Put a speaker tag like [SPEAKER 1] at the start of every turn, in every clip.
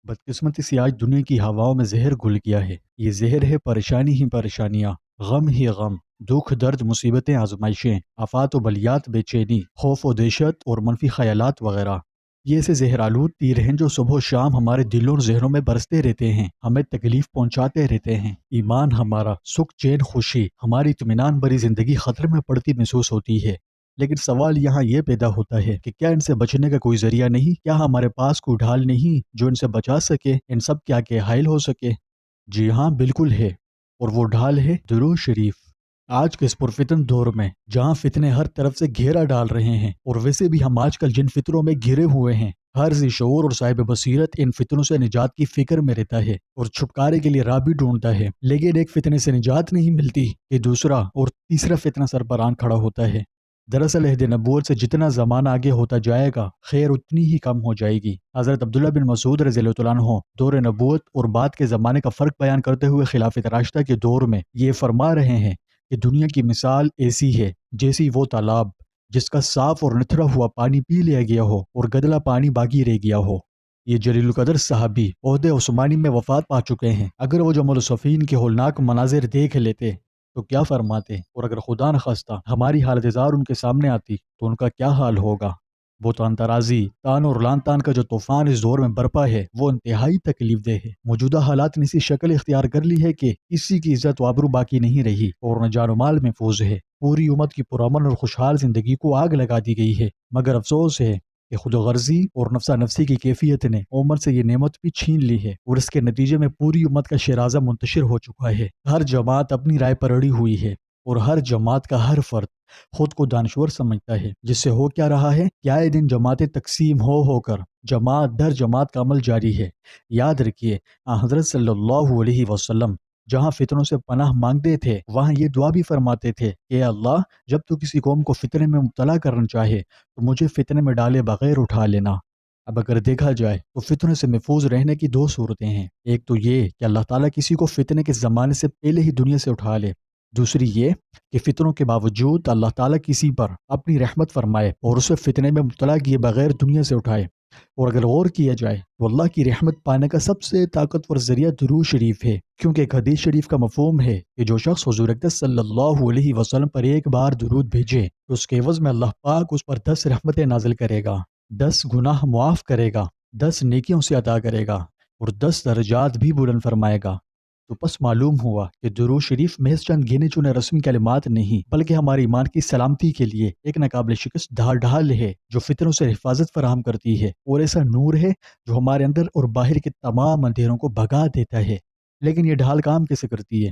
[SPEAKER 1] بدقسمتی سے آج دنیا کی ہواؤں میں زہر گھل گیا ہے۔ یہ زہر ہے پریشانی ہی پریشانیاں، غم ہی غم، دکھ درد مصیبتیں آزمائشیں، آفات و بلیات بے چینی، خوف و دہشت اور منفی خیالات وغیرہ۔ یہ ایسے زہر آلود تیر ہیں جو صبح و شام ہمارے دلوں اور ذہنوں میں برستے رہتے ہیں، ہمیں تکلیف پہنچاتے رہتے ہیں۔ ایمان ہمارا، سکھ چین خوشی، ہماری اطمینان بھری زندگی خطرے میں پڑتی محسوس ہوتی ہے۔ لیکن سوال یہاں یہ پیدا ہوتا ہے کہ کیا ان سے بچنے کا کوئی ذریعہ نہیں؟ کیا ہمارے پاس کوئی ڈھال نہیں جو ان سے بچا سکے، ان سب کیا کہ حائل ہو سکے؟ جی ہاں، بالکل ہے، اور وہ ڈھال ہے درود شریف۔ آج کے اس پرفتن دور میں جہاں فتنے ہر طرف سے گھیرا ڈال رہے ہیں، اور ویسے بھی ہم آج کل جن فطروں میں گھرے ہوئے ہیں، ہر ذی شعور اور صاحب بصیرت ان فتنوں سے نجات کی فکر میں رہتا ہے اور چھٹکارے کے لیے راہ بھی ڈھونڈتا ہے، لیکن ایک فتنے سے نجات نہیں ملتی کہ دوسرا اور تیسرا فتنہ سربران کھڑا ہوتا ہے۔ دراصل عہد نبوت سے جتنا زمانہ آگے ہوتا جائے گا، خیر اتنی ہی کم ہو جائے گی۔ حضرت عبداللہ بن مسعود رضی اللہ عنہ دور نبوت اور بعد کے زمانے کا فرق بیان کرتے ہوئے خلافت راشدہ کے دور میں یہ فرما رہے ہیں کہ دنیا کی مثال ایسی ہے جیسی وہ تالاب جس کا صاف اور نتھرا ہوا پانی پی لیا گیا ہو اور گدلا پانی باقی رہ گیا ہو۔ یہ جلیل القدر صحابی عہد عثمانی میں وفات پا چکے ہیں۔ اگر وہ جمل الصفین کے ہولناک مناظر دیکھ لیتے تو کیا فرماتے، اور اگر خدا نخواستہ ہماری حالت زار ان کے سامنے آتی تو ان کا کیا حال ہوگا؟ بہتان ترازی، تان اور لان تان کا جو طوفان اس دور میں برپا ہے وہ انتہائی تکلیف دہ ہے۔ موجودہ حالات نے ایسی شکل اختیار کر لی ہے کہ کسی کی عزت و آبرو باقی نہیں رہی اور نہ جان و مال محفوظ ہے۔ پوری امت کی پرامن اور خوشحال زندگی کو آگ لگا دی گئی ہے، مگر افسوس ہے کہ خود غرضی اور نفسا نفسی کی کیفیت نے امت سے یہ نعمت بھی چھین لی ہے، اور اس کے نتیجے میں پوری امت کا شیرازہ منتشر ہو چکا ہے۔ ہر جماعت اپنی رائے پر اڑی ہوئی ہے، اور ہر جماعت کا ہر فرد خود کو دانشور سمجھتا ہے، جس سے ہو کیا رہا ہے کہ آئے دن جماعتیں تقسیم ہو کر جماعت در جماعت کا عمل جاری ہے۔ یاد رکھیے، حضرت صلی اللہ علیہ وسلم جہاں فتنوں سے پناہ مانگتے تھے وہاں یہ دعا بھی فرماتے تھے کہ اے اللہ، جب تو کسی قوم کو فتنے میں مبتلا کرنا چاہے تو مجھے فتنے میں ڈالے بغیر اٹھا لینا۔ اب اگر دیکھا جائے تو فتنے سے محفوظ رہنے کی دو صورتیں ہیں۔ ایک تو یہ کہ اللہ تعالیٰ کسی کو فتنے کے زمانے سے پہلے ہی دنیا سے اٹھا لے، دوسری یہ کہ فتنوں کے باوجود اللہ تعالیٰ کسی پر اپنی رحمت فرمائے اور اسے فتنے میں مبتلا کیے بغیر دنیا سے اٹھائے۔ اور اگر غور کیا جائے تو اللہ کی رحمت پانے کا سب سے طاقتور ذریعہ درود شریف ہے، کیونکہ ایک حدیث شریف کا مفہوم ہے کہ جو شخص حضور اقدس صلی اللہ علیہ وسلم پر ایک بار درود بھیجے تو اس کے عوض میں اللہ پاک اس پر 10 رحمتیں نازل کرے گا، 10 گناہ معاف کرے گا، 10 نیکیوں سے عطا کرے گا اور 10 درجات بھی بلند فرمائے گا۔ تو پس معلوم ہوا کہ درود شریف محض چند گنے چنے رسمی کلمات نہیں، بلکہ ہمارے ایمان کی سلامتی کے لیے ایک ناقابل شکست ڈھال ہے جو فتنوں سے حفاظت فراہم کرتی ہے، اور ایسا نور ہے جو ہمارے اندر اور باہر کے تمام اندھیروں کو بھگا دیتا ہے۔ لیکن یہ ڈھال کام کیسے کرتی ہے؟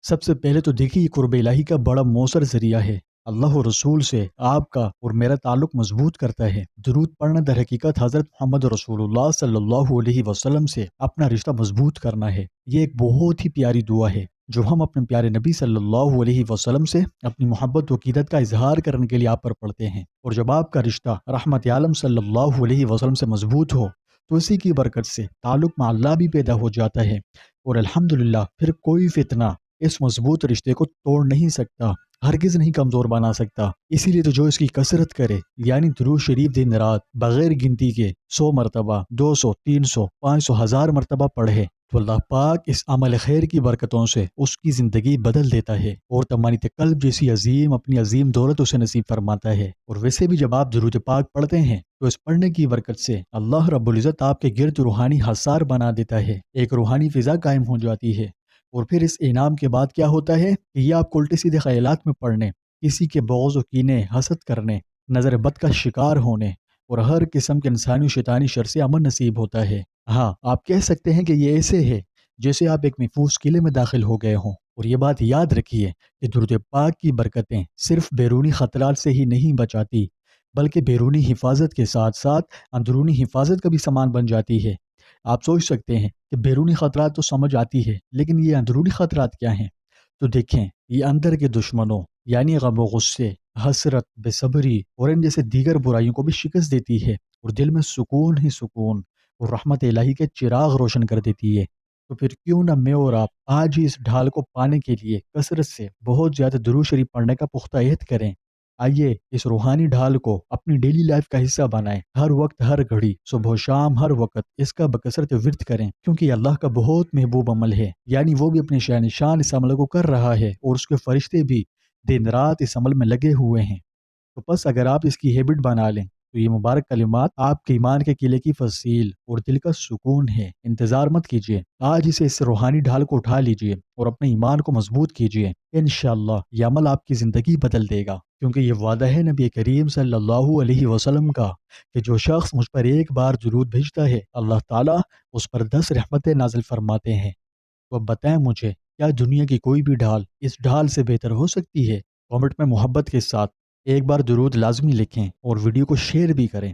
[SPEAKER 1] سب سے پہلے تو دیکھیے، یہ قرب الہی کا بڑا مؤثر ذریعہ ہے۔ اللہ و رسول سے آپ کا اور میرا تعلق مضبوط کرتا ہے۔ درود پڑھنا در حقیقت حضرت محمد رسول اللہ صلی اللہ علیہ وسلم سے اپنا رشتہ مضبوط کرنا ہے۔ یہ ایک بہت ہی پیاری دعا ہے جو ہم اپنے پیارے نبی صلی اللہ علیہ وسلم سے اپنی محبت و عقیدت کا اظہار کرنے کے لیے آپ پر پڑھتے ہیں، اور جب آپ کا رشتہ رحمت عالم صلی اللہ علیہ وسلم سے مضبوط ہو تو اسی کی برکت سے تعلق مع اللہ بھی پیدا ہو جاتا ہے، اور الحمدللہ پھر کوئی فتنہ اس مضبوط رشتے کو توڑ نہیں سکتا، ہرگز نہیں کمزور بنا سکتا۔ اسی لیے تو جو اس کی کثرت کرے، یعنی درود شریف دن رات بغیر گنتی کے 100 مرتبہ، 200، 300، 500، 1000 مرتبہ پڑھے تو اللہ پاک اس عمل خیر کی برکتوں سے اس کی زندگی بدل دیتا ہے، اور تمانیت قلب جیسی اپنی عظیم دولت اسے نصیب فرماتا ہے۔ اور ویسے بھی جب آپ درود پاک پڑھتے ہیں تو اس پڑھنے کی برکت سے اللہ رب العزت آپ کے گرد روحانی حصار بنا دیتا ہے، ایک روحانی فضا قائم ہو جاتی ہے۔ اور پھر اس انعام کے بعد کیا ہوتا ہے کہ یہ آپ کو الٹے سیدھے خیالات میں پڑنے، کسی کے بغض و کینے، حسد کرنے، نظر بد کا شکار ہونے اور ہر قسم کے انسانی و شیطانی شر سے امن نصیب ہوتا ہے۔ ہاں، آپ کہہ سکتے ہیں کہ یہ ایسے ہے جیسے آپ ایک محفوظ قلعے میں داخل ہو گئے ہوں۔ اور یہ بات یاد رکھیے کہ درود پاک کی برکتیں صرف بیرونی خطرات سے ہی نہیں بچاتی، بلکہ بیرونی حفاظت کے ساتھ ساتھ اندرونی حفاظت کا بھی سامان بن جاتی ہے۔ آپ سوچ سکتے ہیں کہ بیرونی خطرات تو سمجھ آتی ہے، لیکن یہ اندرونی خطرات کیا ہیں؟ تو دیکھیں، یہ اندر کے دشمنوں یعنی غم و غصے، حسرت، بے صبری اور ان جیسے دیگر برائیوں کو بھی شکست دیتی ہے، اور دل میں سکون ہی سکون اور رحمت الہی کے چراغ روشن کر دیتی ہے۔ تو پھر کیوں نہ میں اور آپ آج ہی اس ڈھال کو پانے کے لیے کثرت سے بہت زیادہ درود شریف پڑھنے کا پختہ عہد کریں۔ آئیے اس روحانی ڈھال کو اپنی ڈیلی لائف کا حصہ بنائیں، ہر وقت ہر گھڑی صبح و شام ہر وقت اس کا بکثرت ورد کریں، کیونکہ یہ اللہ کا بہت محبوب عمل ہے، یعنی وہ بھی اپنے شان شان اس عمل کو کر رہا ہے اور اس کے فرشتے بھی دن رات اس عمل میں لگے ہوئے ہیں۔ تو بس اگر آپ اس کی ہیبٹ بنا لیں تو یہ مبارک کلمات آپ کے ایمان کے قلعے کی فصیل اور دل کا سکون ہے۔ انتظار مت کیجیے، آج اسے اس روحانی ڈھال کو اٹھا لیجیے اور اپنے ایمان کو مضبوط کیجیے۔ انشاءاللہ یہ عمل آپ کی زندگی بدل دے گا، کیونکہ یہ وعدہ ہے نبی کریم صلی اللہ علیہ وسلم کا کہ جو شخص مجھ پر ایک بار درود بھیجتا ہے اللہ تعالیٰ اس پر 10 رحمتیں نازل فرماتے ہیں۔ تو اب بتائیں مجھے، کیا دنیا کی کوئی بھی ڈھال اس ڈھال سے بہتر ہو سکتی ہے؟ کامنٹ میں محبت کے ساتھ ایک بار درود لازمی لکھیں اور ویڈیو کو شیئر بھی کریں۔